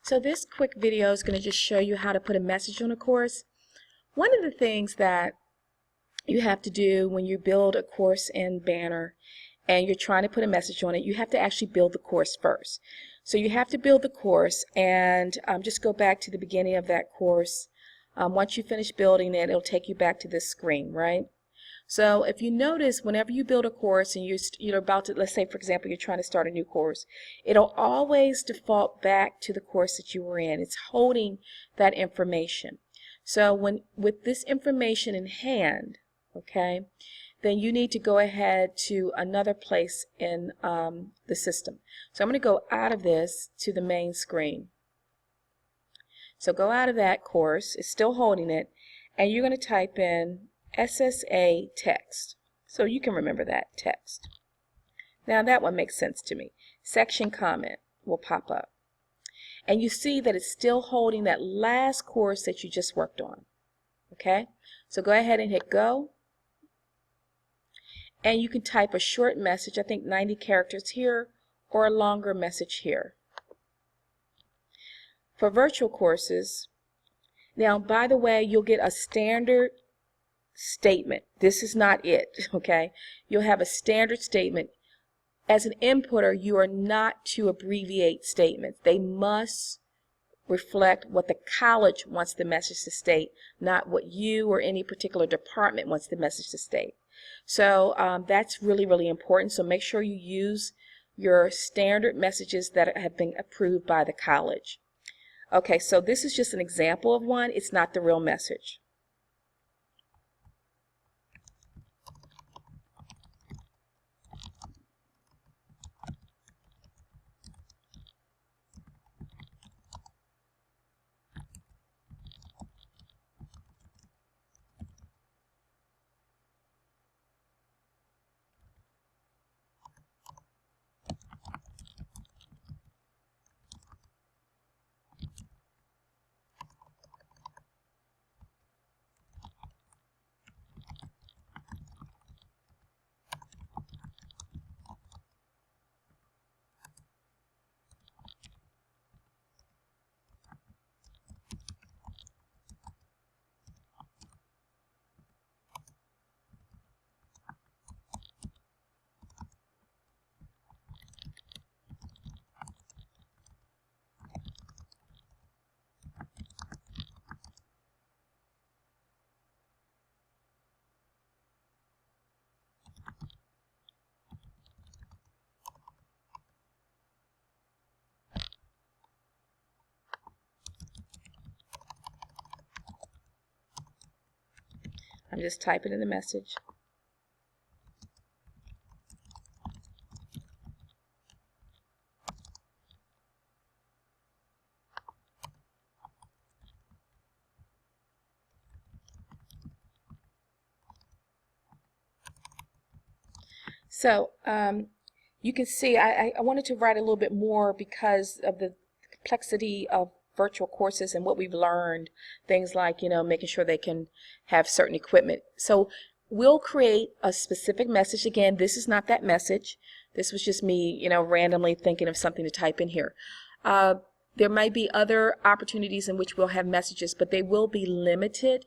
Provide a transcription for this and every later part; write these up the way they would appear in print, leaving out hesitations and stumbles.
So this quick video is going to just show you how to put a message on a course. One of the things that you have to do when you build a course in Banner and you're trying to put a message on it, you have to actually build the course first. So you have to build the course and just go back to the beginning of that course. Once you finish building it, it'll take you back to this screen, right? So if you notice, whenever you build a course and you're about to, let's say for example, you're trying to start a new course, it'll always default back to the course that you were in. It's holding that information. So with this information in hand, okay, then you need to go ahead to another place in the system. So I'm going to go out of this to the main screen. So go out of that course, it's still holding it, and you're going to type in SSA text. So you can remember that text. Now that one makes sense to me. Section comment will pop up. And you see that it's still holding that last course that you just worked on. Okay? So go ahead and hit go. And you can type a short message, I think 90 characters here, or a longer message here. For virtual courses, now by the way, you'll get a standard statement. This is not it, okay? You'll have a standard statement. As an inputter, you are not to abbreviate statements. They must reflect what the college wants the message to state, not what you or any particular department wants the message to state. So that's really, really important. So make sure you use your standard messages that have been approved by the college. Okay, so this is just an example of one. It's not the real message. I'm just typing in the message. So you can see I wanted to write a little bit more because of the complexity of virtual courses and what we've learned, things like, making sure they can have certain equipment. So we'll create a specific message. Again, this is not that message. This was just me, randomly thinking of something to type in here. There might be other opportunities in which we'll have messages, but they will be limited.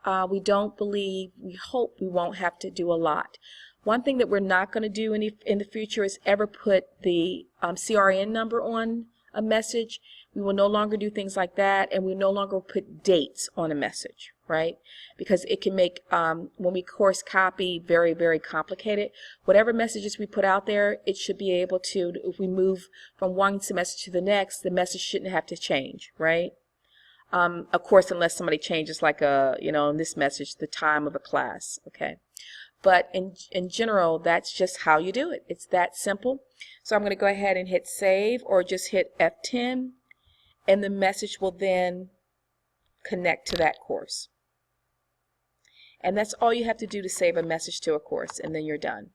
We hope we won't have to do a lot. One thing that we're not going to do in the future is ever put the CRN number on a message. We will no longer do things like that, and we no longer put dates on a message, right? Because it can make, when we course copy, very, very complicated. Whatever messages we put out there, it should be able to, if we move from one semester to the next, the message shouldn't have to change, right? Of course, unless somebody changes, like in this message, the time of a class, okay? But in general, that's just how you do it. It's that simple. So I'm going to go ahead and hit save, or just hit F10, and the message will then connect to that course. And that's all you have to do to save a message to a course, and then you're done.